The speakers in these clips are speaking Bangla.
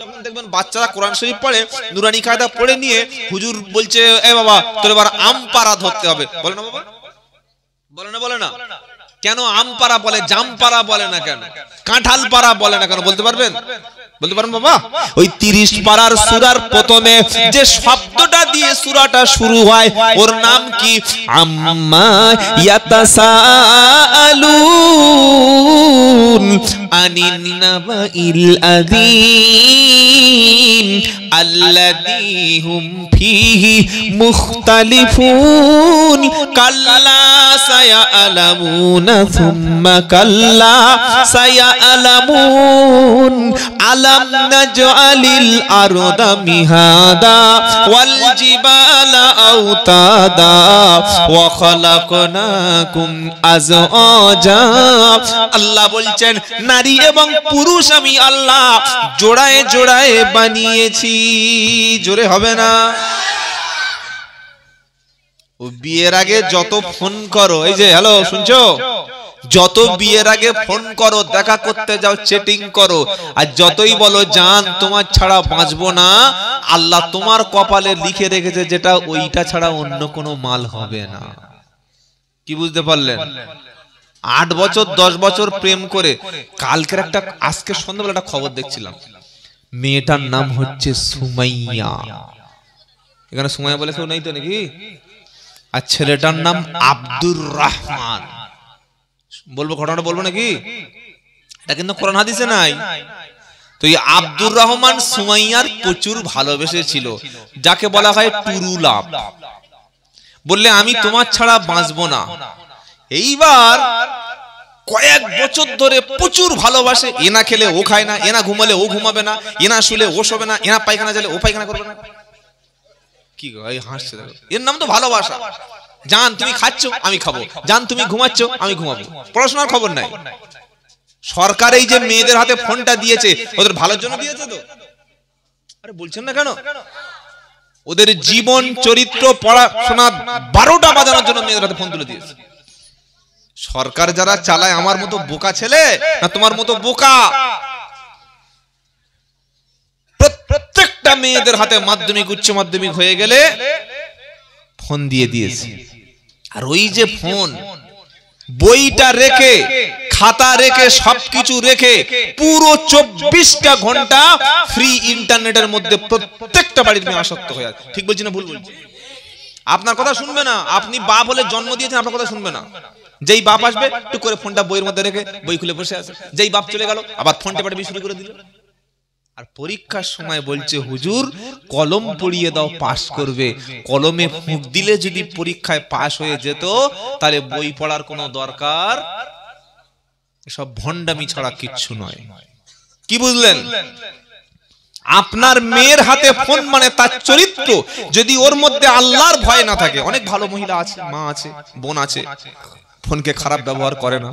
যখন দেখবেন বাচ্চারা কোরআন শরীফ পড়ে, নুরানি কায়দা পড়ে নিয়ে হুজুর বলছে এ বাবা তোর এবার আম পাড়া ধরতে হবে, বলে না বাবা? বলে না কেন আম পাড়া বলে, জাম পাড়া বলে না কেন, কাঁঠাল পাড়া বলে না কেন, বলতে পারবেন বাবা? ওই 30 পারার সূরার প্রথমে যে শব্দটা দিয়ে সূরাটা শুরু হয় ওর নাম কি? আম্মা ইয়াতাসাআলুন আনিন নাবাইল আযীম আল্লাযী হুম ফীহি মুখতালিফুন কাল্লা সায়ালামুনা সুম্মা কাল্লা সায়ালামুন আলাম নাজআলিল আরদা মিহাদা ওয়াল জিবালা আওতাদা ওয়া খালাকনাকুম আযওয়াজা। আল্লাহ বলছেন নারী এবং পুরুষ আমি আল্লাহ জোড়ায় জোড়ায় বানিয়েছি। জোরে হবে না? ও বিয়ের আগে যত ফোন করো, এই যে হ্যালো শুনছো, যত বিয়ের আগে ফোন করো, দেখা করতে যাও, চ্যাটিং করো, আর যতই বলো জান তোমার ছাড়া বাঁচবো না, আল্লাহ তোমার কপালে লিখে রেখেছে যেটা ওইটা ছাড়া অন্য কোনো মাল হবে না। কি বুঝতে পারলেন? 8 বছর 10 বছর প্রেম করে, কালকের একটা আজকে সন্ধ্যাবেলা একটা খবর দেখছিলাম, মেয়েটার নাম হচ্ছে সুমাইয়া। এখানে সুমাইয়া বলে কেউ নেই তো নাকি? আর ছেলেটার নাম আব্দুর রহমান। বলবো ঘটনাটা, বলবো নাকি? এটা কিন্তু কোরআন হাদিসে নাই। তো এই আব্দুর রহমান সুমাইয়ার প্রচুর ভালোবেসেছিল, যাকে বলা হয় টুরু লাভ। বললে আমি তোমার ছাড়া বাঁচবো না। এইবার কয়েক বছর ধরে প্রচুর ভালোবাসে, এনা খেলে ও খায় না, এনা ঘুমালে ও ঘুমাবে না, এনা শুলে ও শোবে না, এনা পায়খানা গেলে ও পায়খানা করবে না। কি হাসছে, এর নাম তো ভালোবাসা। জান তুমি খাচ্ছ আমি খাবো, জান তুমি ঘুমাচ্ছ আমি ঘুমাবো। পড়াশোনার খবর নাই। সরকার এই যে মেয়েদের হাতে ফোনটা দিয়েছে ওদের ভালোর জন্য দিয়েছে তো? আরে বলছেন না কেন? ওদের জীবন চরিত্র পড়াশোনা 12টা বাজানোর জন্য মেয়েদের হাতে ফোন তুলে দিয়েছে। সরকার যারা চালায় আমার মতো বোকা ছেলে না তোমার মতো বোকা? প্রত্যেকটা মেয়েদের হাতে মাধ্যমিক উচ্চ মাধ্যমিক হয়ে গেলে ফোন দিয়ে দিয়েছে। আর ওই যে ফোন, বইটা রেখে, খাতা রেখে, সবকিছু রেখে পুরো 24টা ঘন্টা ফ্রি ইন্টারনেটের মধ্যে প্রত্যেকটা বাড়ির মেয়ে আসক্ত হয়ে আছে। ঠিক বলছি না ভুল বলছি? আপনার কথা শুনবে না। আপনি বাপ হলে জন্ম দিয়েছেন, আপনার কথা শুনবে না। যেই বাপ আসবে টুক করে ফোনটা বইয়ের মধ্যে রেখে বই খুলে বসে আছে। যেই বাপ চলে গেল আবার ফোন টেপাটেপি শুরু করে দিল। আর পরীক্ষার সময় বলছে হুজুর কলম পড়িয়ে দাও পাস করবে। কলমে ফুঁক দিলে যদি পরীক্ষায় পাস হয়ে যেত তাহলে বই পড়ার কোনো দরকার, এসব ভণ্ডামি ছাড়া কিচ্ছু নয়। কি বুঝলেন? আপনার মেয়ের হাতে ফোন মানে তার চরিত্র যদি ওর মধ্যে আল্লাহর ভয় না থাকে। অনেক ভালো মহিলা আছে, মা আছে, বোন আছে, ফোনকে খারাপ ব্যবহার করে না,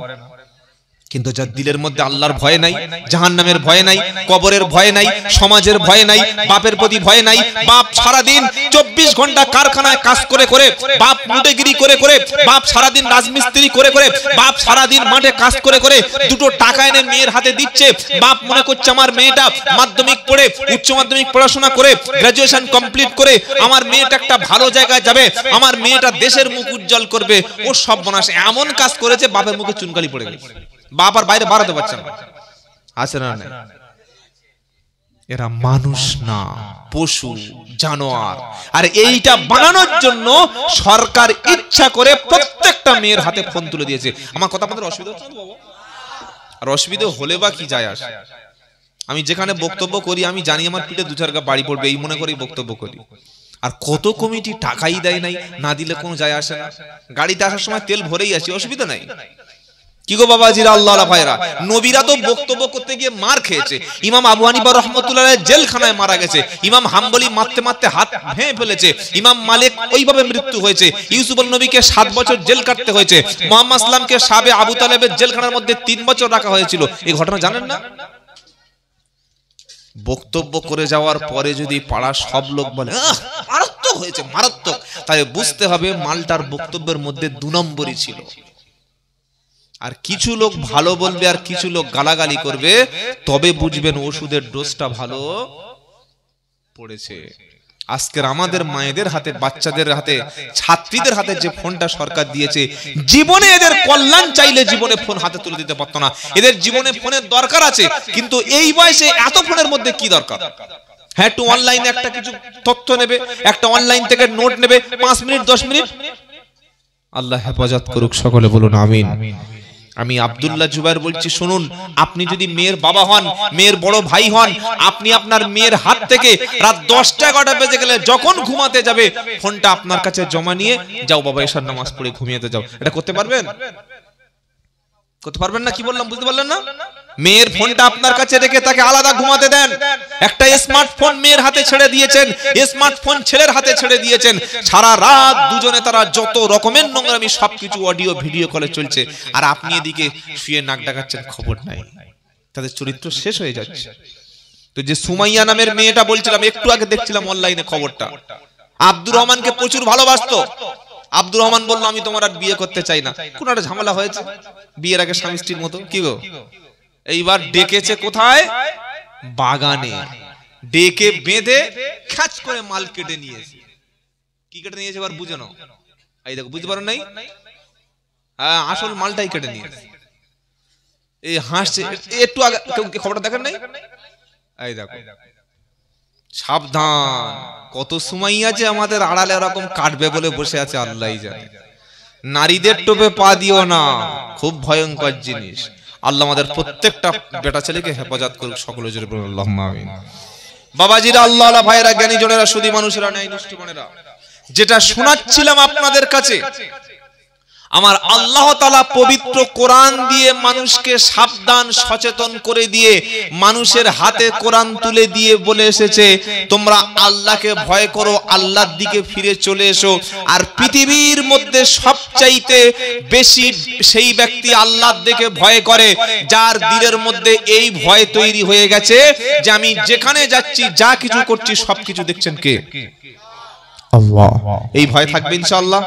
কিন্তু যার দিলের মধ্যে আল্লাহর ভয় নাই, জাহান্নামের ভয় নাই, কবরের ভয় নাই, সমাজের ভয় নাই, বাপের প্রতি ভয় নাই। বাপ সারাদিন 24 ঘন্টা কারখানায় কাজ করে করে, বাপ মুটেগিরি করে করে, বাপ সারাদিন রাজমিস্ত্রি করে করে, বাপ সারাদিন মাঠে কাজ করে করে দুটো টাকা এনে মেয়ের হাতে দিচ্ছে। বাপ মনে করছে আমার মেয়েটা মাধ্যমিক পড়ে, উচ্চ মাধ্যমিক পড়াশোনা করে, গ্রাজুয়েশন কমপ্লিট করে আমার মেয়েটা একটা ভালো জায়গায় যাবে, আমার মেয়েটা দেশের মুখ উজ্জ্বল করবে। ও সব বনাস এমন কাজ করেছে বাপের মুখে চুনকালি পড়ে গেছে। বাপ আর বাইরে বাড়াতে পারছে না। আছে না? এরা মানুষ না, পশু, জানোয়ার। আর এইটা বানানোর জন্য সরকার ইচ্ছা করে প্রত্যেকটা মেয়ের হাতে ফোন তুলে দিয়েছে। আমার কথা আপনাদের অসুবিধা হচ্ছে না বাবা? আর অসুবিধা হলে বা কি যায় আসে? আমি যেখানে বক্তব্য করি আমি জানি আমার পিঠে 2-4 গা বাড়ি পড়বে, এই মনে করি বক্তব্য করি। আর কত কমিটি টাকাই দেয় নাই, না দিলে কোনো যায় আসে না। গাড়িতে আসার সময় তেল ভরেই আসি, অসুবিধা নাই। কি গো বাবাজিরা, আল্লাহর ভাইরা, নবীরা তো বক্তব্য করতে গিয়ে মার খেয়েছে। ইমাম আবু হানিফা রাহমাতুল্লাহ আলাইহি জেলখানায় মারা গেছে। ইমাম হাম্বলি মারতে মারতে হাত ভেঙে ফেলেছে। ইমাম মালিক ওইভাবে মৃত্যু হয়েছে। ইউসুফ নবীকে 7 বছর জেল কাটতে হয়েছে। মুহাম্মদ সাল্লামকে সাবে আবু তালেবের জেলখানার মধ্যে 3 বছর রাখা হয়েছিল। এই ঘটনা জানেন না? বক্তব্য করে যাওয়ার পরে যদি পাড়ার সব লোক বলে মারাত্মক হয়েছে, মারাত্মক, তাহলে বুঝতে হবে মালটার বক্তব্যের মধ্যে 2 নম্বরই ছিল। আর কিছু লোক ভালো বলবে আর কিছু লোক গালাগালি করবে, তবে বুঝবেন ওষুধের ডোজটা ভালো পড়েছে। আজকের আমাদের মায়েদের হাতে, বাচ্চাদের হাতে, ছাত্রীদের হাতে যে ফোনটা সরকার দিয়েছে, জীবনে এদের কল্যাণ চাইলে জীবনে ফোন হাতে তুলে দিতে পারতো না। এদের জীবনে ফোনের দরকার আছে, কিন্তু এই বয়সে এত ফোনের মধ্যে কি দরকার? হ্যাঁ, একটু অনলাইনে একটা কিছু তথ্য নেবে, একটা অনলাইন থেকে নোট নেবে 5 মিনিট 10 মিনিট। আল্লাহ হেফাজত করুক, সকলে বলুন আমিন। আমি আব্দুল্লাহ জুবাইর বলছি, শুনুন, আপনি যদি মেয়ের বাবা হন, মেয়ের বড় ভাই হন, আপনি আপনার মেয়ের হাত থেকে রাত 10টা 11টা বেজে গেলে যখন ঘুমাতে যাবে, ফোনটা আপনার কাছে জমা নিয়ে যাও, বাবা এশার নামাজ পড়ে ঘুমিয়েতে যাও। এটা করতে পারবেন? করতে পারবেন না? কি বললাম বুঝতে পারলেন না? মেয়ের ফোনটা আপনার কাছে রেখে তাকে আলাদা ঘুমাতে দেন। একটা স্মার্টফোন মেয়ের হাতে ছেড়ে দিয়েছেন, স্মার্টফোন ছেলের হাতে ছেড়ে দিয়েছেন। সারা রাত দুজনে তারা যত রকমের নোংরামি সবকিছু অডিও ভিডিও কলে চলছে, আর আপনি এদিকে শুয়ে নাক ডাকাচ্ছেন, খবর নাই। তাদের চরিত্র শেষ হয়ে যাচ্ছে। তো যে সুমাইয়া নামের মেয়েটা বলছিলাম, একটু আগে দেখছিলাম অনলাইনে খবরটা, আব্দুর রহমানকে প্রচুর ভালোবাসতো। আব্দুর রহমান বলল, আমি তোমার আর বিয়ে করতে চাই না। কোন একটা ঝামেলা হয়েছে বিয়ের আগে, স্বামী স্ত্রীর মতো। কি গো, এইবার ডেকেছে কোথায়? বাগানে ডেকে বেঁধে খাচ করে মাল কেটে নিয়েছে। কি কেটে নিয়েছে এবার বুঝে নাও। এই দেখো, বুঝতে পারো নাই? হ্যাঁ, আসল মালটাই কেটে নিয়েছে। এই হাসছে, একটু আগে খবরটা দেখেন নাই? এই দেখো, সাবধান, কত সুমাইয়া যে আমাদের আড়ালে এরকম কাটবে বলে বসে আছে আল্লাহই জানে। নারীদের টোপে পা দিও না, খুব ভয়ঙ্কর জিনিস। আল্লাহ আমাদের প্রত্যেকটা বেটা ছেলেকে হেফাজত করুক, সকলে জোরে বলুন আল্লাহুম্মা আমিন। বাবাজিরা, আল্লাহওয়ালা ভাইরা, জ্ঞানী জনেরা, সুধী মানুষেরা, ন্যায় নিষ্ঠুমানেরা, যেটা শোনাচ্ছিলাম আপনাদের কাছে, আমার আল্লাহ তাআলা পবিত্র কোরআন দিয়ে মানুষকে সাবধান সচেতন করে দিয়ে মানুষের হাতে কোরআন তুলে দিয়ে বলে এসেছে, তোমরা আল্লাহকে ভয় করো, আল্লাহর দিকে ফিরে চলে এসো। আর পৃথিবীর মধ্যে সবচাইতে বেশি সেই ব্যক্তি আল্লাহর দিকে ভয় করে যার দিলের মধ্যে এই ভয় তৈরি হয়ে গেছে যে আমি যেখানে যাচ্ছি, যা কিছু করছি, সবকিছু দেখছেন কে? আল্লাহ। এই ভয় থাকবে ইনশাআল্লাহ,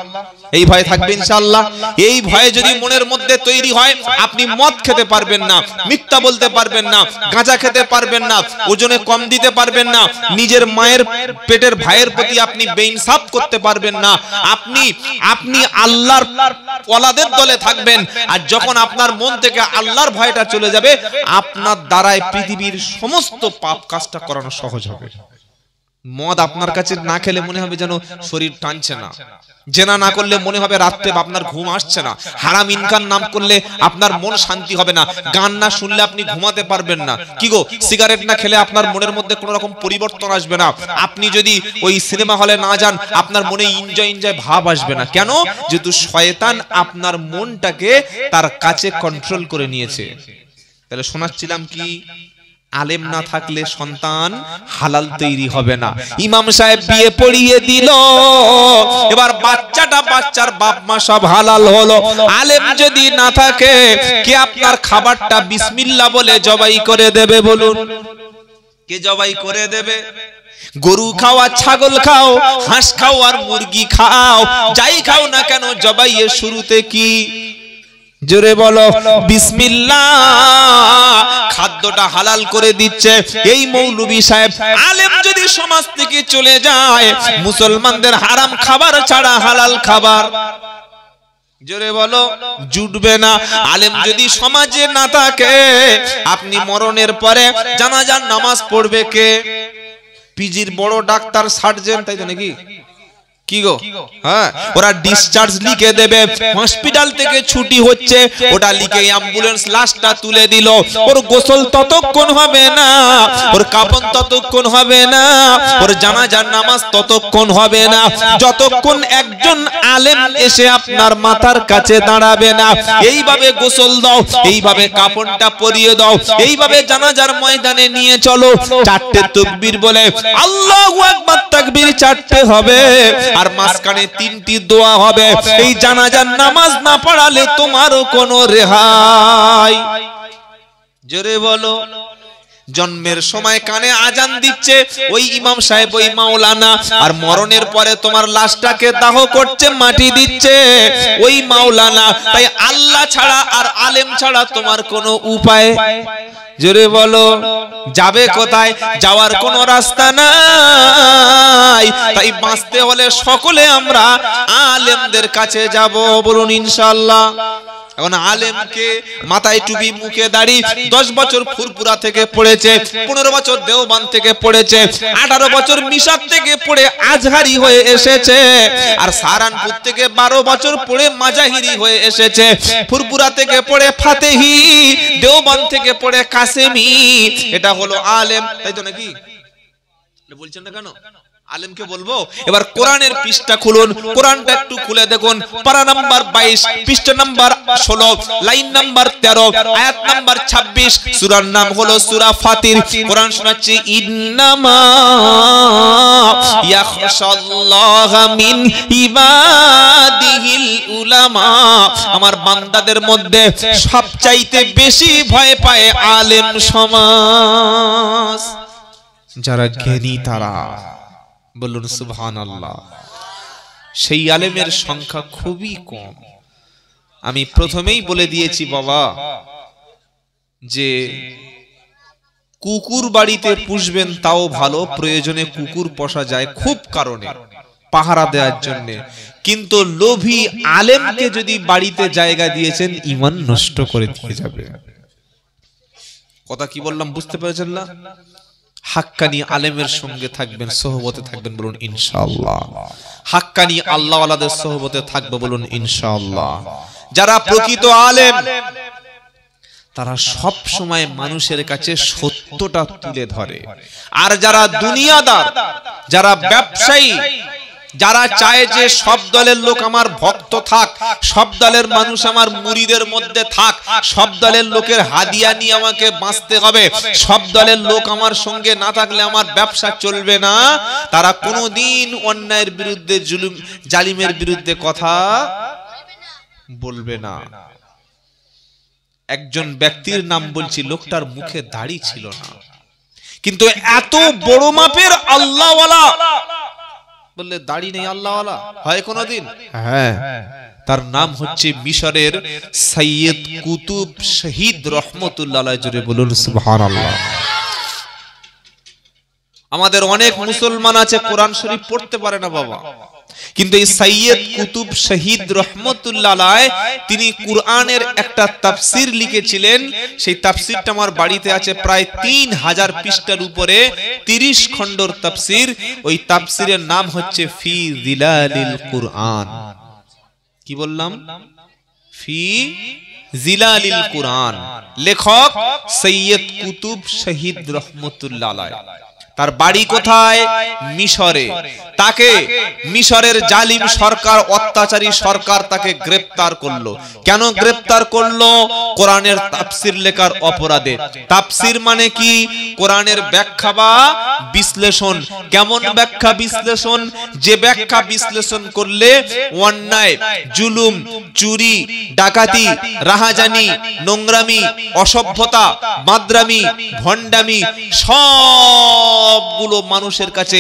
এই ভয় থাকবে ইনশাআল্লাহ। এই ভয় যদি মনের মধ্যে তৈরি হয়, আপনি মদ খেতে পারবেন না, মিথ্যা বলতে পারবেন না, গাঁজা খেতে পারবেন না, ওজনে কম দিতে পারবেন না, নিজের মায়ের পেটের ভাইয়ের প্রতি আপনি বেইনসাফ করতে পারবেন না, আপনি আল্লাহর ওয়ালাদের দলে থাকবেন। আর যখন আপনার মন থেকে আল্লাহর ভয়টা চলে যাবে, আপনার দ্বারাই পৃথিবীর সমস্ত পাপ কাজটা করানো সহজ হবে। মদ আপনার কাছে না খেলে মনে হবে যেন শরীর টানছে না, জেনা না করলে মনে হবে রাতে আপনার ঘুম আসছে না, হারাম ইনকাম নাম করলে আপনার মন শান্তি হবে না, গান না শুনলে আপনি ঘুমাতে পারবেন না, কি গো, সিগারেট না খেলে আপনার মনের মধ্যে কোনো রকম পরিবর্তন আসবে না, আপনি যদি ওই সিনেমা হলে না যান আপনার মনে এনজয় ভাব আসবে না। কেন? যেহেতু শয়তান আপনার মনটাকে তার কাছে কন্ট্রোল করে নিয়েছে। তাহলে শোনাচ্ছিলাম কি, আলেম না থাকলে সন্তান হালাল তৈরি হবে না। ইমাম সাহেব বিয়ে পড়িয়ে দিল, এবার বাচ্চার বাপ মা সব হালাল হলো। আলেম যদি না থাকে, কে আপনার খাবারটা বিসমিল্লাহ বলে জবাই করে দেবে? বলুন, কে জবাই করে দেবে? গরু খাও আর ছাগল খাও, হাঁস খাও আর মুরগি খাও, যাই খাও না কেন, জবাইয়ের শুরুতে কি? জোরে বলো বিসমিল্লাহ। খাদ্যটা হালাল করে দিচ্ছে এই মৌলবী সাহেব। আলেম যদি সমাজ থেকে চলে যায়, মুসলমানদের হারাম খাবার ছাড়া হালাল খাবার, জোরে বলো, জুটবে না। আলেম যদি সমাজে না থাকে, আপনি মরণের পরে জানাজার নামাজ পড়বে কে? পিজির বড় ডাক্তার, সার্জন, তাই তো নাকি? কি গো, হ্যাঁ, ওরা ডিসচার্জ লিখে দেবে, হসপিটাল থেকে ছুটি হচ্ছে, ওটা লিখে অ্যাম্বুলেন্স লাশটা তুলে দিল। ওর গোসল ততক্ষণ হবে না, ওর কাফন ততক্ষণ হবে না, ওর জানাজার নামাজ ততক্ষণ হবে না, যতক্ষণ একজন আলেম এসে আপনার মাথার কাছে দাঁড়াবে না। এইভাবে গোসল দাও, এইভাবে কাফনটা পরিয়ে দাও, এইভাবে জানাজার ময়দানে নিয়ে চলো। 4টে তাকবীর বলে আল্লাহু আকবার, তাকবীর 4টে হবে, আর মাঝখানে 3টি দোয়া হবে। এই জানাজার নামাজ না পড়ালে তোমারও কোনো রেহাই। জোরে বলো, জন্মের সময় কানে আজান দিচ্ছে ওই ইমাম সাহেব, ওই মাওলানা, আর মরণের পরে তোমার লাশটাকে দাহ করছে, মাটি দিচ্ছে ওই মাওলানা। তাই আল্লাহ ছাড়া আর আলেম ছাড়া তোমার কোনো উপায়, জোরে বলো, যাবে কোথায়? যাওয়ার কোনো রাস্তা নাই। তাই বাঁচতে হলে সকলে আমরা আলেমদের কাছে যাব, বলুন ইনশাআল্লাহ। এখন আলেমকে মাথায় টুপি, মুখে দাড়ি, 10 বছর ফুরপুরা থেকে পড়েছে, 15 বছর দেওবান থেকে পড়েছে, 18 বছর মিশাত থেকে পড়ে আজহারি হয়ে এসেছে, আর সাহারানপুর থেকে 12 বছর পড়ে মাজাহিরি হয়ে এসেছে, ফুরপুরা থেকে পড়ে ফাতেহি, দেওবান থেকে পড়ে কাসেমি। এটা হলো আলেম, তাই তো নাকি? বলছেন না কেন? আলেমকে বলবো। এবার কোরআনের পৃষ্ঠা খুলুন, কোরআনটা একটু খুলে দেখুন। পারা নাম্বার 22, পৃষ্ঠা নাম্বার 16, লাইন নাম্বার 13, আয়াত নাম্বার 26। সূরার নাম হলো সূরা ফাতির। কোরআন শোনাচ্ছে, ইন্নামা ইয়াখশাল্লাহা মিন ইবাদিহিল উলামা। আমার বান্দাদের মধ্যে সবচাইতে বেশি ভয় পায় আলেম সমাজ, যারা জ্ঞানী তারা, বলুন সুবহানাল্লাহ। সেই আলেমের সংখ্যা খুবই কম। আমি প্রথমেই বলে দিয়েছি বাবা, যে কুকুর বাড়িতে পুষবেন তাও ভালো, প্রয়োজনে কুকুর পোষা যায় খুব কারণে, পাহারা দেওয়ার জন্য, কিন্তু লোভী আলেমকে যদি বাড়িতে জায়গা দিয়েছেন, ঈমান নষ্ট করে দিয়ে যাবে। কথা কি বললাম বুঝতে পেরেছেন না? হাক্কানি আলেমের সঙ্গে থাকবেন, সোহবতে থাকবেন, বলুন ইনশাআল্লাহ। হাক্কানি আল্লাহওয়ালাদের সোহবতে থাকবে, বলুন ইনশাআল্লাহ। যারা প্রকৃত আলেম তারা সব সময় মানুষের কাছে সত্যটা তুলে ধরে। আর যারা দুনিয়াদার, যারা ব্যবসায়ী, যারা চায় যে সব দলের লোক আমার ভক্ত থাক, সব দলের মানুষ আমার মুরিদের মধ্যে থাক, সব দলের লোকের হাদিয়া নিয়ে আমাকে বাঁচতে হবে, সব দলের লোক আমার সঙ্গে না থাকলে আমার ব্যবসা চলবে না, তারা কোনোদিন অন্যায়ের বিরুদ্ধে, জুলুম জালিমের বিরুদ্ধে কথা বলবে না। একজন ব্যক্তির নাম বলছি, লোকটার মুখে দাড়ি ছিল না, কিন্তু এত বড় মাপের আল্লাহওয়ালা, বললে দাড়ি নেই আল্লাহওয়ালা হয় কোনদিন? হ্যাঁ, তার নাম হচ্ছে মিশরের সৈয়দ কুতুব শহীদ রহমতুল্লাহ আলাইহি। জোরে বলুন সুবহানাল্লাহ। আমাদের অনেক মুসলমান আছে কোরআন শরীফ পড়তে পারে না বাবা, কিন্তু এই সৈয়দ কুতুব শহীদ রহমতুল্লাহ আলাইহি তিনি কুরআনের একটা তাফসীর লিখেছিলেন। সেই তাফসীরটা আমার বাড়িতে আছে, প্রায় 3000 পৃষ্ঠার উপরে, 30 খণ্ডর তাফসীর। ওই তাফসীরের নাম হচ্ছে ফি জিলালিল কুরআন। কি বললাম? ফি জিলালিল কুরআন। লেখক সৈয়দ কুতুব শহীদ রহমতুল্লাহ আলাইহি। তার বাড়ি কোথায়? মিশরে। তাকে মিশরের জালিম সরকার, অত্যাচারী সরকার তাকে গ্রেফতার করলো। কেন গ্রেফতার করলো? কোরআনের তাফসীর লেখার অপরাধে। তাফসীর মানে কি? কোরআনের ব্যাখ্যা বা বিশ্লেষণ। কেমন ব্যাখ্যা বিশ্লেষণ? যে ব্যাখ্যা বিশ্লেষণ করলে অন্যায়, জুলুম, চুরি, ডাকাতি, রাহাজানি, নোংরামি, অসভ্যতা, মাদ্রামি, ভণ্ডামি সবগুলো মানুষের কাছে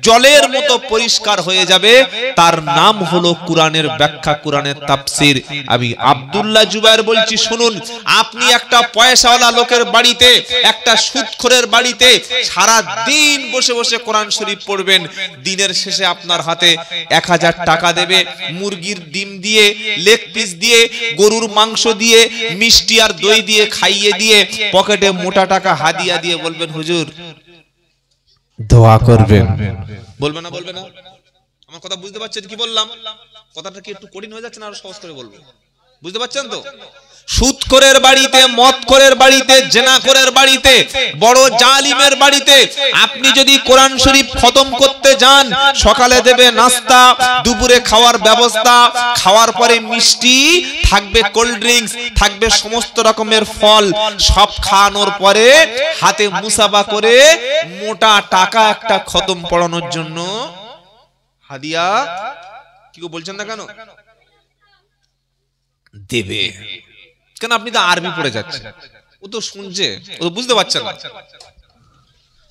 জলের মতো পরিষ্কার হয়ে যাবে, তার নাম হলো কোরআনের ব্যাখ্যা, কোরআনের তাফসীর। আমি আব্দুল্লাহ জুবায়ের বলছি, শুনুন। আপনি একটা পয়সাওয়ালা লোকের বাড়িতে, একটা সুদখোরের বাড়িতে সারা দিন বসে বসে কোরআন শরীফ পড়বেন, দিনের শেষে আপনার হাতে 1000 টাকা দেবে, মুরগির ডিম দিয়ে, লেগ পিস দিয়ে, গরুর মাংস দিয়ে, মিষ্টি আর দই দিয়ে খাইয়ে দিয়ে, পকেটে মোটা টাকা হাদিয়া দিয়ে বলবেন, হুজুর দোয়া করবেন। বলবে না? বলবে না? আমার কথা বুঝতে পারছেন কি বললাম? কথাটা কি একটু কঠিন হয়ে যাচ্ছে না আরো সহজ করে বলবো? বুঝতে পারছেন তো? সুদখোরের বাড়িতে, মদখোরের বাড়িতে, জেনাখোরের বাড়িতে, বড় জালিমের বাড়িতে আপনি যদি কোরআন শরীফ খতম করতে যান, সকালে দেবে নাস্তা, দুপুরে খাওয়ার ব্যবস্থা, খাওয়ার পরে মিষ্টি থাকবে, কোল্ড ড্রিঙ্কস থাকবে, সমস্ত রকমের ফল, সব খাওয়ানোর পরে হাতে মুসাফা করে মোটা টাকা একটা খতম পড়ানোর জন্য হাদিয়া, কি বলছেন না কেন, দেবে। কেন? আপনি তো আরবি পড়ে যাচ্ছেন, ও তো শুনছে, ও তো বুঝতে পারছে না।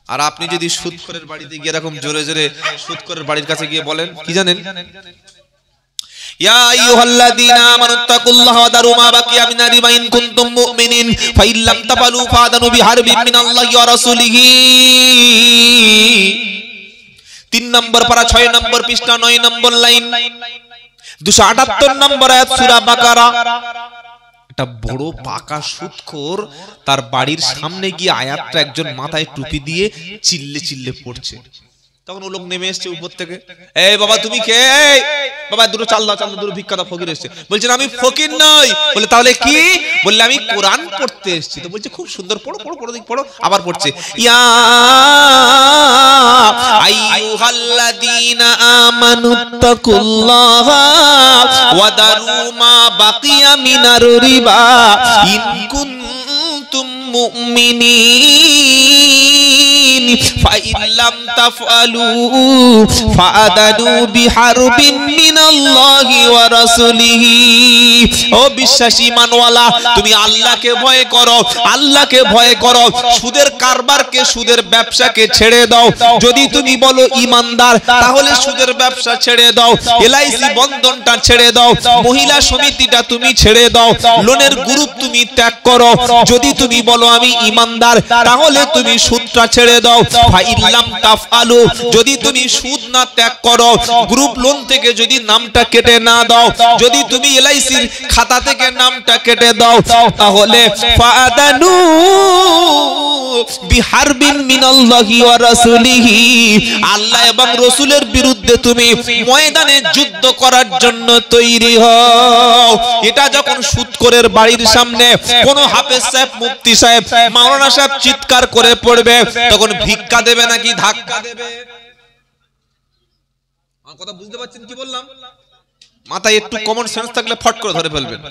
আর আপনি যদি সুদখোরের বাড়িতে গিয়ে এরকম জোরে জোরে সুদখোরের বাড়ির কাছে গিয়ে বলেন কি জানেন, ইয়া আইয়ুহাল্লাযীনা আমানুত্তাকুল্লাহা ওয়া দারু মা বাকিয়া মিনার রিবা ইন কুনতুম মুমিনিন ফাইল লাম তাফালু ফাদানু বিহারবিন মিনাল্লাহি ওয়া রাসূলিহি। 3 নম্বর পারা 6 নম্বর পৃষ্ঠা 9 নম্বর লাইন 278 নম্বর আয়াত সূরা বাকারা। একটা বড় পাকা সুদখোর তার বাড়ির সামনে গিয়ে আয়াতটা একজন মাথায় টুপি দিয়ে চিল্লে চিল্লে পড়ছে। তখন ও লোক নেমে এসছে উপর থেকে, এই বাবা তুমি কে? বাবা দুটো চাল দাও, চাল দাও, দুটো ভিক্ষা দাও। ফকির এসছে। বলছেন আমি ফকির নই। বলে তাহলে কি? বললে আমি কোরআন পড়তে এসেছি। তো বলছে খুব সুন্দর, পড়ো পড়ো পড়ো, পড়ো। আবার পড়ছে, ইয়া আইয়ুহাল্লাযীনা আমানুত্তাকুল্লাহা ওয়া দারু মা বাকিয়া মিনার রিবা ইন কুনতুম মুমিনিন ফাইন লাম তাফআলু ফাআদানু বিহারবিন মিনাল্লাহি ওয়া রাসূলিহি। ও বিশ্বাসী ঈমানওয়ালা, তুমি আল্লাহকে ভয় করো, আল্লাহকে ভয় করো। সুদের কারবারকে, সুদের ব্যবসাকে ছেড়ে দাও। যদি তুমি বলো ঈমানদার, তাহলে সুদের ব্যবসা ছেড়ে দাও, এলআইসি বন্ধনটা ছেড়ে দাও, মহিলা সমিতিটা তুমি ছেড়ে দাও, লোনের গ্রুপ তুমি ত্যাগ করো। যদি তুমি বলো আমি ঈমানদার, তাহলে তুমি সুদটা ছেড়ে দাও। ফাইন লাম তাফআলু, যদি তুমি সুদ না ত্যাগ করো, গ্রুপ লোন থেকে যদি নামটা কেটে না দাও, যদি তুমি এলআইসির খাতা থেকে নামটা কেটে দাও, তাহলে ফাআদানু বিহারবিন মিনাল্লাহি ওয়া রাসূলিহি, আল্লাহ এবং রাসূলের বিরুদ্ধে তুমি ময়দানে যুদ্ধ করার জন্য তৈরি হও। এটা যখন সুদখোরের বাড়ির সামনে কোন হাফেজ সাহেব, মুফতি সাহেব, মাওলানা সাহেব চিৎকার করে পড়বে, তখন ভিক্ষা দেবে নাকি ধাক্কা দেবে? আমার কথা বুঝতে পারছেন কি বললাম? মাথায় একটু কমন সেন্স থাকলে ফট করে ধরে ফেলবেন।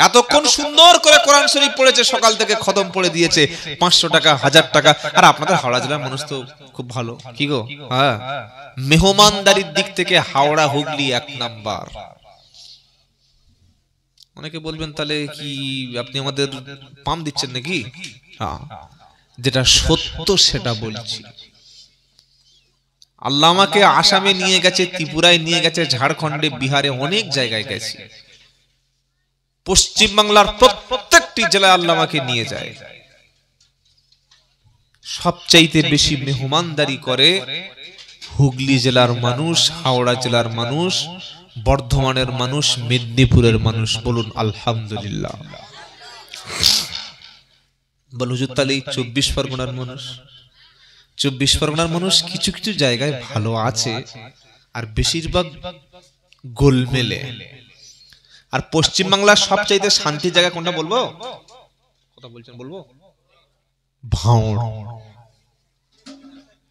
এতক্ষণ সুন্দর করে কোরআন শরীফ পড়েছে, সকাল থেকে খতম পড়ে দিয়েছে, 500 টাকা 1000 টাকা। আর আপনাদের হাওড়া জেলার মানুষ তো খুব ভালো, কি গো? হ্যাঁ, মেহমানদারির দিক থেকে হাওড়া হুগলি 1 নাম্বার। অনেকে বলবেন তাহলে কি আপনি আমাদের পাম দিচ্ছেন নাকি? হ্যাঁ, যেটা সত্য সেটা বলছি। আল্লাহ আমাকে আসামে নিয়ে গেছে, ত্রিপুরায় নিয়ে গেছে, ঝাড়খণ্ডে, বিহারে, অনেক জায়গায় গেছে। পশ্চিম বাংলার প্রত্যেকটি জেলায় আল্লাহ আমাকে নিয়ে যায়। সবচাইতে বেশি মেহমানদারি করে হুগলি জেলার মানুষ, হাওড়া জেলার মানুষ, বর্ধমানের মানুষ, মেদিনীপুরের মানুষ। বলুন আলহামদুলিল্লাহ। বল হুজুর তাহলে 24 পরগনার মানুষ, 24 পরগনার মানুষ কিছু কিছু জায়গায় ভালো আছে, আর বেশিরভাগ গোলমেলে। আর পশ্চিম বাংলার সবচাইতে শান্তির জায়গা কোনটা বলবো? কথা বলছেন বলবো? ভাঁড়।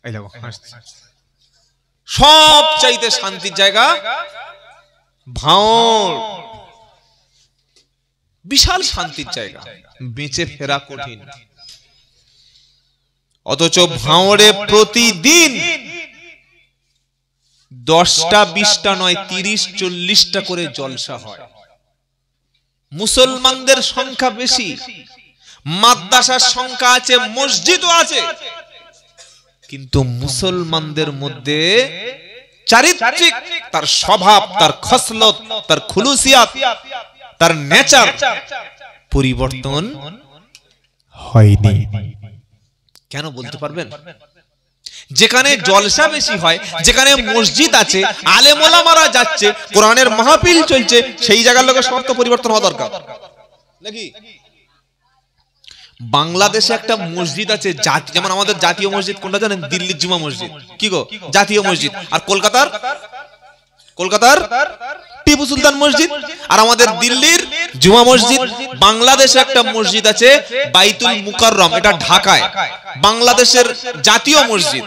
এই দেখো, সবচাইতে শান্তির জায়গা ভাঁড়। বিশাল শান্তির জায়গা, বেঁচে ফেরা কঠিন। অথচ ভাঁড়ে প্রতিদিন 10টা 20টা নয় 30-40টা করে জলসা হয়। মুসলমানদের সংখ্যা বেশি, মাদ্রাসার সংখ্যা আছে, মসজিদও আছে, কিন্তু মুসলমানদের মধ্যে চারিত্রিক, তার স্বভাব, তার খসলত, তার খুলুসিয়াত, তার নেচার পরিবর্তন হয়নি। কেন বলতে পারবেন? যেখানে জলসা বেশি হয়, যেখানে মসজিদ আছে, আলেম ওলামারা যাচ্ছে, কোরআনের মাহফিল চলছে, সেই জায়গার লোকের সব তো পরিবর্তন হওয়া দরকার নাকি? বাংলাদেশে একটা মসজিদ আছে, যেমন আমাদের জাতীয় মসজিদ কোনটা জানেন? দিল্লির জুমা মসজিদ, কি গো? জাতীয় মসজিদ। আর কলকাতার টিপু সুলতান মসজিদ। আর আমাদের দিল্লির জুমা মসজিদ। বাংলাদেশে একটা মসজিদ আছে বাইতুল মুকাররম, এটা ঢাকায়, বাংলাদেশের জাতীয় মসজিদ।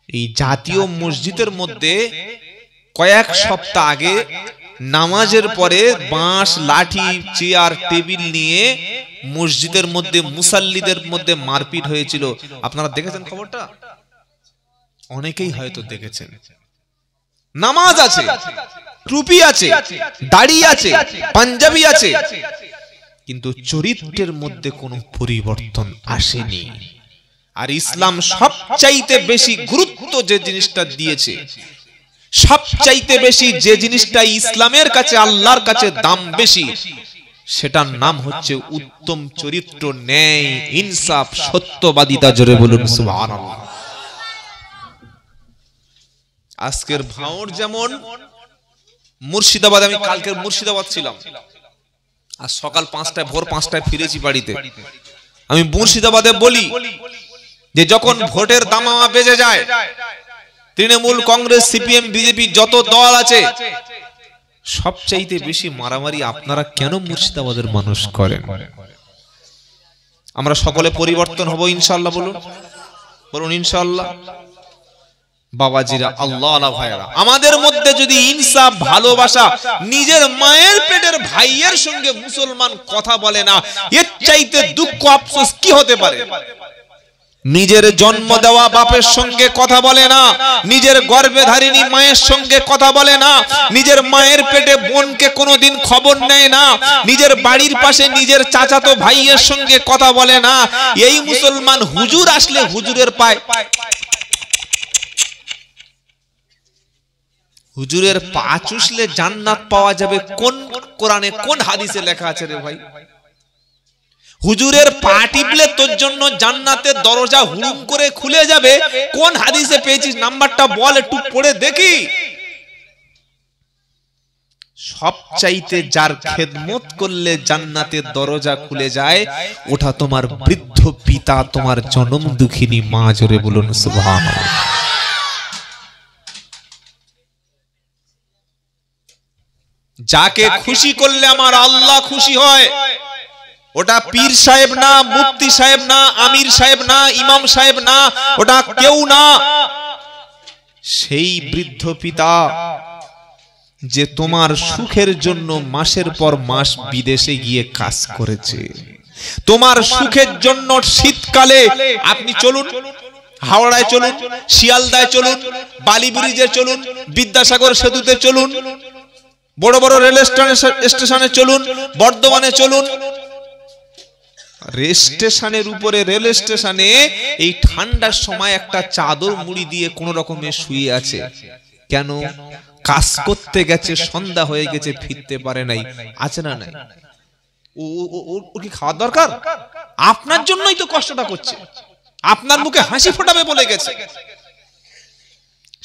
এই জাতীয় মসজিদের মধ্যে কয়েক সপ্তাহ আগে নামাজের পরে বাঁশ, লাঠি, চেয়ার, টেবিল নিয়ে মসজিদের মধ্যে মুসাল্লিদের মধ্যে মারপিট হয়েছিল। আপনারা দেখেছেন খবরটা? অনেকেই হয়তো দেখেছেন। নামাজ আছে, টুপি আছে, দাড়ি আছে, পাঞ্জাবি আছে, কিন্তু চরিত্রের মধ্যে কোনো পরিবর্তন আসেনি। আর ইসলাম সবচাইতে বেশি গুরুত্ব যে জিনিসটা দিয়েছে, সবচাইতে বেশি যে জিনিসটা ইসলামের কাছে, আল্লাহর কাছে দাম বেশি, সেটার নাম হচ্ছে উত্তম চরিত্র, ন্যায়, ইনসাফ, সত্যবাদিতা। জোরে বলুন সুবহানাল্লাহ। আজকের ভাঁড় যেমন মুর্শিদাবাদ, আমি কালকের মুর্শিদাবাদ ছিলাম, আর সকাল 5টায়, ভোর 5টায় ফিরেছি বাড়িতে। আমি মুর্শিদাবাদে বলি যে যখন ভোটের দামামা বেজে যায়, তৃণমূল, কংগ্রেস, সিপিএম, বিজেপি যত দল আছে, সবচাইতে বেশি মারামারি আপনারা কেন মুর্শিদাবাদের মানুষ করেন? আমরা সকলে পরিবর্তন হব ইনশাআল্লাহ। বলুন বলুন ইনশাআল্লাহ। বাবাজিরা, আল্লাহ আলা ভাইরা, আমাদের মধ্যে যদি ইনসাফ, ভালোবাসা, নিজের মায়ের পেটের ভাইয়ের সঙ্গে মুসলমান কথা বলে না, এর চাইতে দুঃখ আফসোস কি হতে পারে? নিজের জন্ম দেওয়া বাপের সঙ্গে কথা বলে না, নিজের গর্ভে ধারিণী মায়ের সঙ্গে কথা বলে না, নিজের মায়ের পেটে বোনকে কোনোদিন খবর নেয় না, নিজের বাড়ির পাশে নিজের চাচাতো ভাইয়ের সঙ্গে কথা বলে না, এই মুসলমান হুজুর আসলে হুজুরের পায়, হুজুরের পা চুষলে জান্নাত পাওয়া যাবে, কোন কোরআনে কোন হাদিসে লেখা আছে রে ভাই? হুজুরের পা টিপলে তোর জন্য জান্নাতের দরজা হুড়ুম করে খুলে যাবে, কোন হাদিসে পেয়েছিস? নাম্বারটা বল, একটু পড়ে দেখি। সবচাইতে যার খেদমত করলে জান্নাতের দরজা খুলে যায়, ওটা তোমার বৃদ্ধ পিতা, তোমার জনম দুঃখিনী মা। জোরে বলুন সুবহানাল্লাহ। যাকে খুশি করলে আমার আল্লাহ খুশি হয়, ওটা পীর সাহেব না, মুফতি সাহেব না, আমির সাহেব না, ইমাম সাহেব না, ওটা কেউ না, সেই বৃদ্ধ পিতা যে তোমার সুখের জন্য মাসের পর মাস বিদেশে গিয়ে কাজ করেছে, তোমার সুখের জন্য শীতকালে আপনি চলুন, হাওড়ায় চলুন, শিয়ালদায় চলুন, বালি ব্রিজে চলুন, বিদ্যাসাগর সেতুতে চলুন, বড় বড় রেল স্টেশনে চলুন, বর্ধমানে চলুন, রেল স্টেশনের উপরে, রেল স্টেশনে এই ঠান্ডার সময় একটা চাদর মুড়ি দিয়ে কোন রকমে শুয়ে আছে। কেন? কাজ করতে গেছে, সন্ধ্যা হয়ে গেছে, ফিরতে পারে নাই। আছে না নাই? ও কি খাওয়ার দরকার? আপনার জন্যই তো কষ্টটা করছে, আপনার মুখে হাসি ফোটাবে বলে গেছে।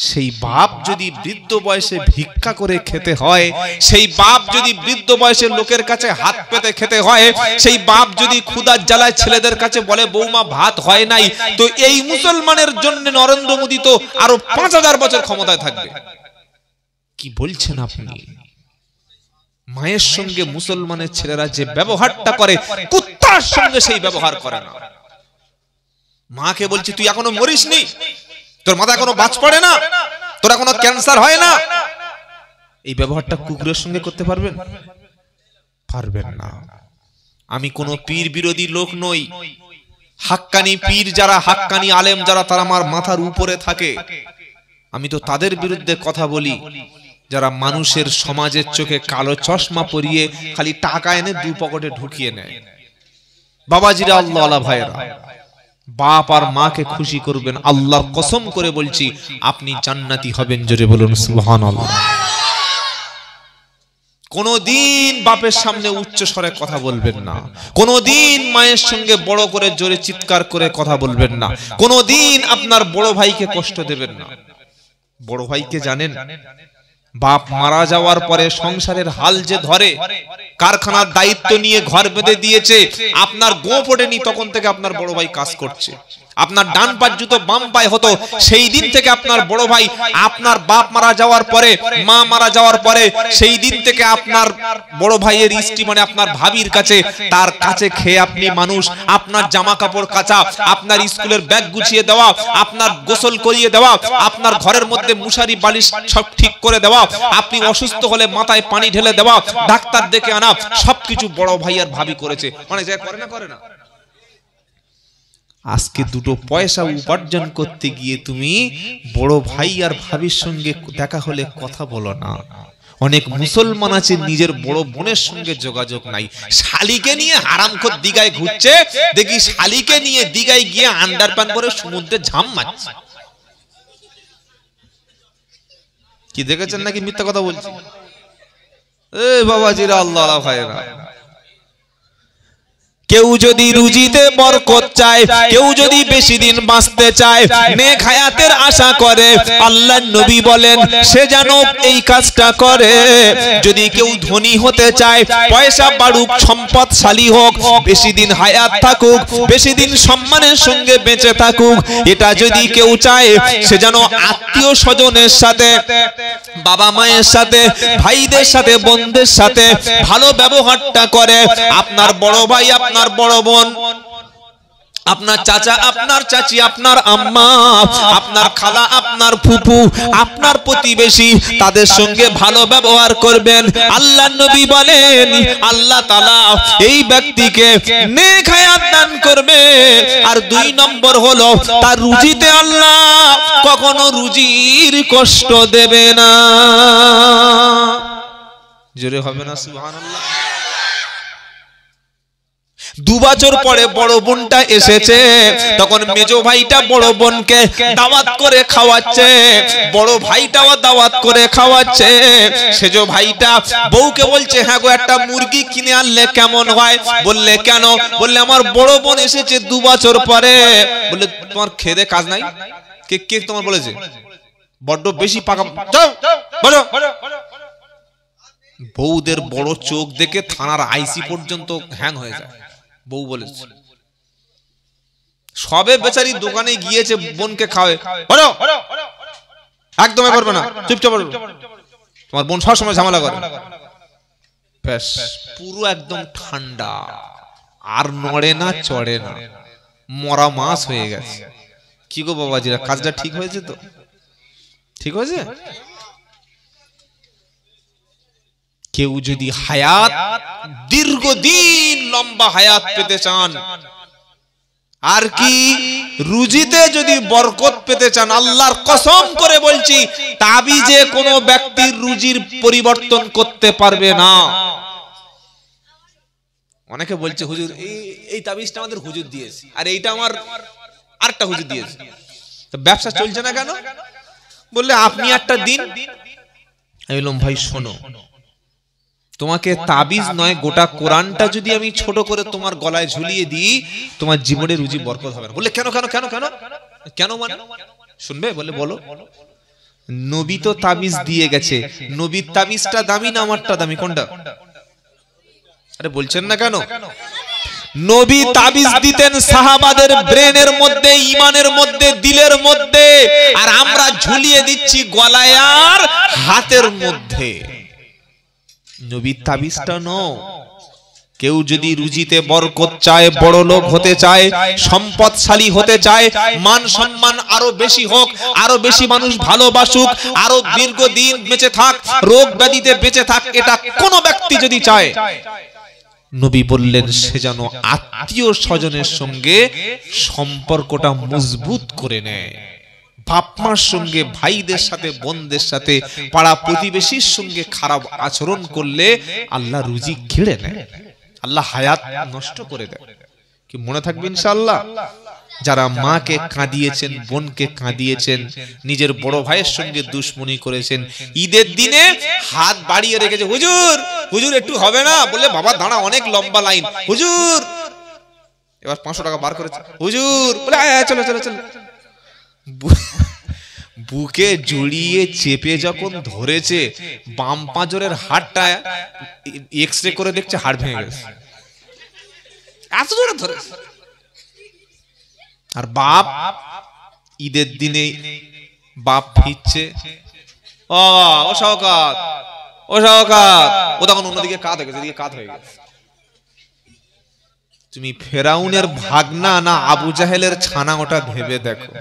সেই বাপ যদি বৃদ্ধ বয়সে ভিক্ষা করে খেতে হয়, সেই বাপ যদি বৃদ্ধ বয়সে লোকের কাছে হাত পেতে খেতে হয়, সেই বাপ যদি ক্ষুধার জ্বালায় ছেলেদের কাছে বলে বৌমা ভাত হয় নাই, তো এই মুসলমানের জন্য নরেন্দ্র মোদী তো আরো 5000 বছর ক্ষমতায় থাকবে। কি বলছেন আপনি? মায়ের সঙ্গে মুসলমানের ছেলেরা যে ব্যবহারটা করে, কুত্তার সঙ্গে সেই ব্যবহার করে না। মাকে বলছি তুই এখনো মরিসনি, তোর মাথা এখনো বাজ পড়ে না, তোর এখনো ক্যান্সার হয় না, এই ব্যবহারটা কুকুরের সঙ্গে করতে পারবেন? পারবেন না। আমি কোনো পীর বিরোধী লোক নই। হাক্কানি পীর যারা, হাক্কানি আলেম যারা, তারা আমার মাথার উপরে থাকে। আমি তো তাদের বিরুদ্ধে কথা বলি যারা মানুষের সমাজের চোখে কালো চশমা পরিয়ে খালি টাকা এনে দুই পকেটে ঢুকিয়ে নেয়। বাবাজিরা, আল্লাহ আলা ভাইরা, বাপ আর মাকে খুশি করবেন, আল্লাহর কসম করে বলছি আপনি জান্নাতি হবেন। জোরে বলুন সুবহানাল্লাহ। কোনদিন বাপের সামনে উচ্চ স্বরে কথা বলবেন না, কোনদিন মায়ের সঙ্গে বড় করে জোরে চিৎকার করে কথা বলবেন না, কোনদিন আপনার বড় ভাইকে কষ্ট দেবেন না। বড় ভাইকে জানেন, বাপ মারা যাওয়ার পরে সংসারের হাল যে ধরে, কারখানার দায়িত্ব নিয়ে ঘর বেঁধে দিয়েছে, আপনার গোপ ওঠেনি তখন থেকে আপনার বড় ভাই কাজ করছে। আপনার ডান পায়ের জুতো বাম পায়ে হতো, সেই দিন থেকে আপনার বড় ভাই, আপনার বাপ মারা যাওয়ার পরে, মা মারা যাওয়ার পরে, সেই দিন থেকে আপনার বড় ভাইয়ের স্ত্রী মানে আপনার ভাবির কাছে, তার কাছে খেয়ে আপনি মানুষ। আপনার জামা কাপড় কাচা, আপনার স্কুলের ব্যাগ গুছিয়ে দেওয়া, আপনার গোসল করিয়ে দেওয়া, আপনার ঘরের মধ্যে মশারি বালিশ সব ঠিক করে দেওয়া, আপনি অসুস্থ হলে মাথায় পানি ঢেলে দেওয়া, ডাক্তার ডেকে আনা, সবকিছু বড় ভাই আর ভাবি করেছে। মানে যা করে না, করে না। আজকে দুটো পয়সা উপার্জন করতে গিয়ে তুমি বড় ভাই আর ভাবির সঙ্গে দেখা হলে কথা বলো না, অনেক মুসলমান আছে নিজের বড় বোনের সঙ্গে যোগাযোগ নাই, শালিকে নিয়ে হারামখোর দিঘায় ঘুরছে, দেখি শালিকে নিয়ে দিঘায় গিয়ে আন্ডারপ্যান্ট পরে সমুদ্রে ঝাঁপ মারছে। কি দেখেছেন নাকি মিথ্যা কথা বলছি? এ বাবাজিরা, আল্লাহ ভাইরা, কেউ যদি রুজিতে বরকত চায়, কেউ যদি বেশি দিন বাঁচতে চায়, নেক হায়াতের আশা করে, আল্লাহর নবী বলেন সে যেন এই কাজটা করে। যদি কেউ ধনী হতে চায়, পয়সা বাড়ুক, সম্পদশালী হোক, বেশি দিন হায়াত থাকুক, বেশি দিন সম্মানের সঙ্গে বেঁচে থাকুক, এটা যদি কেউ চায়, সে যেন আত্মীয় স্বজনের সাথে, বাবা মায়ের সাথে, ভাইদের সাথে, বোনদের সাথে ভালো ব্যবহারটা করে। আপনার বড় ভাই, আপনার বড় বোন, আপনার চাচা, আপনার চাচি, আপনার আম্মা, আপনার খালা, আপনার ফুফু, আপনার প্রতিবেশী, তাদের সঙ্গে ভালো ব্যবহার করবেন। আল্লাহর নবী বলেন আল্লাহ তাআলা এই ব্যক্তিকে নেক হায়াত দান করবে। আর 2 নম্বর হলো তার রুজিতে আল্লাহ কখনো রুজির কষ্ট দেবে না। জোরে হবে না সুবহানাল্লাহ? 2 বছর পরে বড় বোনটা এসেছে, তখন মেজো ভাইটা বড় বোনকে দাওয়াত করে খাওয়াচ্ছে, বড় ভাইটাও দাওয়াত করে খাওয়াচ্ছে। সেজো ভাইটা বউকে বলছে, হ্যাঁ গো একটা মুরগি কিনে আনলে কেমন হয়? বললে কেন? বললে আমার বড় বোন এসেছে 2 বছর পরে। বললে তোমার খেদে কাজ নাই? কে কে তোমার বলেছে? বড্ড বেশি পাকা, যাও বলো। বউদের বড় চোখ দেখে থানার আইসি পর্যন্ত হ্যাং হয়ে যায়। বউ বলেছে, সবে বেচারি দোকানে গিয়েছে বোনকে খাওয়ায়, বলো একদমই পারবে না, চুপচাপ বলো। তোমার বোন সবসময় ঝামেলা করে, ব্যাস পুরো একদম ঠান্ডা, আর নড়ে না, চড়ে না, মরা মাছ হয়ে গেছে। কি গো বাবাজিরা, কাজটা ঠিক হয়েছে তো? ঠিক হয়েছে? কেউ যদি হায়াত, দীর্ঘদিন লম্বা হায়াত পেতে চান, আর কি রুজিতে যদি বরকত পেতে চান, আল্লাহর কসম করে বলছি তাবিজে কোনো ব্যক্তির রুজির পরিবর্তন করতে পারবে না। অনেকে বলছে হুজুর এই তাবিজটা আমাদের হুজুর দিয়েছে, আর এইটা আমার আরেকটা হুজুর দিয়েছে, তো ব্যবসা চলছে না কেন? বললে আপনি একটা দিন। আমি বললাম ভাই শোনো, তোমাকে তাবিজ নয়, গোটা কোরআনটা যদি আমি ছোট করে তোমার গলায় ঝুলিয়ে দিই, তোমার জীবনে রুজি বরকত হবে না। বললে কেন কেন কেন কেন কেন মানে শুনবে? বলে বলো। নবী তো তাবিজ দিয়ে গেছে, নবীর তাবিজটা দামি না আমারটা দামি? কোনটা? আরে বলছেন না কেন? নবী তাবিজ দিতেন সাহাবাদের ব্রেনের মধ্যে, ইমানের মধ্যে, দিলের মধ্যে, আর আমরা ঝুলিয়ে দিচ্ছি গলায় আর হাতের মধ্যে। নবীর তাবিজটা নো। কেউ যদি রুজিতে বরকত চায়, বড় লোক হতে চায়, সম্পদশালী হতে চায়, মান সম্মান আরো বেশি হোক, আরো বেশি মানুষ ভালোবাসুক, আরো দীর্ঘদিন বেঁচে থাক, রোগ ব্যাধিতে বেঁচে থাক, এটা কোন ব্যক্তি যদি চায়, নবী বললেন সে যেন আত্মীয় স্বজনের সঙ্গে সম্পর্কটা মজবুত করে নেয়। বাপ মার সঙ্গে, ভাইদের সাথে, বোনদের সাথে, পাড়া প্রতিবেশীর সঙ্গে খারাপ আচরণ করলে আল্লাহ রুজি ঘিরে নেয়, আল্লাহ হায়াত নষ্ট করে দেয়। কি মনে থাকবে ইনশাআল্লাহ? যারা মাকে কাঁদিয়েছেন, বোনকে কাঁদিয়েছেন, নিজের বড় ভাইয়ের সঙ্গে দুশ্মনী করেছেন, ঈদের দিনে হাত বাড়িয়ে রেখেছে, হুজুর হুজুর একটু হবে না? বললে বাবা দাঁড়া, অনেক লম্বা লাইন, হুজুর এবার 500 টাকা বার করেছে, হুজুর বলে চলো চলো চলো। বুকে জড়িয়ে চেপে যখন ধরেছে, বাম পাঁজরের হাড়টা এক্সরে করে দেখছে হাড় ভেঙে গেছে, এত জোরে ধরেছে। আর বাপ ঈদের দিনে বাপ ফিরছে, ও শওকত, ও শওকত, ও তখন অন্যদিকে কাত হয়ে গেছে, এদিকে কাত হয়ে গেছে। তুমি ফেরাউনের ভাগনা না আবু জাহেলের ছানা, ওটা ভেবে দেখো।